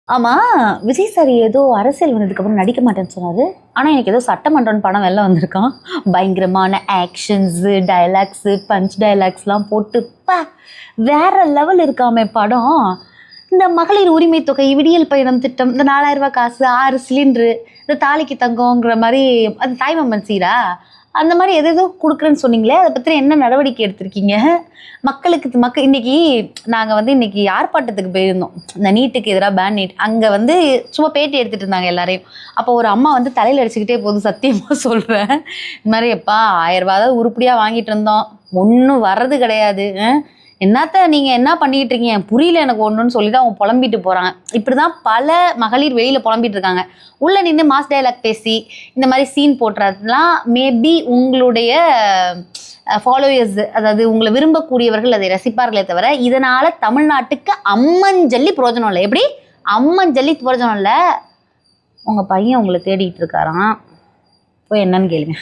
ஆமா, விஜய் சார் ஏதோ அரசியல் வந்ததுக்கப்புறம் நடிக்க மாட்டேன்னு சொன்னாரு. ஆனா எனக்கு ஏதோ சட்டமன்றம்னு படம் வெளில வந்திருக்கான். பயங்கரமான ஆக்ஷன்ஸு, டயலாக்ஸு, பஞ்ச் டயலாக்ஸ்லாம் போட்டு வேற லெவல் இருக்காமே படம். இந்த மகளிர் உரிமை தொகை, விடியல் பயணம் திட்டம், இந்த 4000 காசு, 6 சிலிண்டரு, இந்த தாலிக்கு தங்கங்கிற மாரி அது தாய்மாமன் சீரா? அந்த மாரி எதேதோ குடுக்குறேன்னு சொன்னீங்களே, அத பத்தி என்ன நடவடிக்கை எடுத்திருக்கீங்க? மக்களுக்கு இன்னைக்கு நாங்க வந்து இன்னைக்கு ஆர்ப்பாட்டத்துக்கு போயிருந்தோம். இந்த நீட்டுக்கு எதிரா பேன் நீட். அங்க வந்து சும்மா பேட்டி எடுத்துட்டு இருந்தாங்க எல்லாரையும். அப்போ ஒரு அம்மா வந்து தலையில அடிச்சுக்கிட்டே போகுது, சத்தியமா சொல்றேன். இந்த மாரி "எப்பா ரூ. 1000 தான் உருப்படியா வாங்கிட்டு இருந்தோம். ஒண்ணும் வர்றது கிடையாது. என்னத்த நீங்க என்ன பண்ணிட்டு இருக்கீங்க? புரியல எனக்கு ஒண்ணுன்னு" சொல்லிட்டு அவங்க புலம்பிட்டு போறாங்க. இப்படிதான் பல மகளிர் வெளியில புலம்பிட்டு இருக்காங்க. உள்ள நின்று மாஸ் டயலாக் பேசி இந்த மாதிரி சீன் போட்டுறதுலாம் மேபி உங்களுடைய ஃபாலோயர்ஸ், அதாவது உங்களை விரும்பக்கூடியவர்கள் அதை ரசிப்பார்களே தவிர இதனால தமிழ்நாட்டுக்கு அம்மஞ்சல்லி பிரயோஜனம் இல்லை. எப்படி அம்மஞ்சல்லி பிரயோஜனம் இல்லை? உங்க பையன் உங்களை தேடிட்டு இருக்காராம், போய் என்னன்னு கேளுங்க.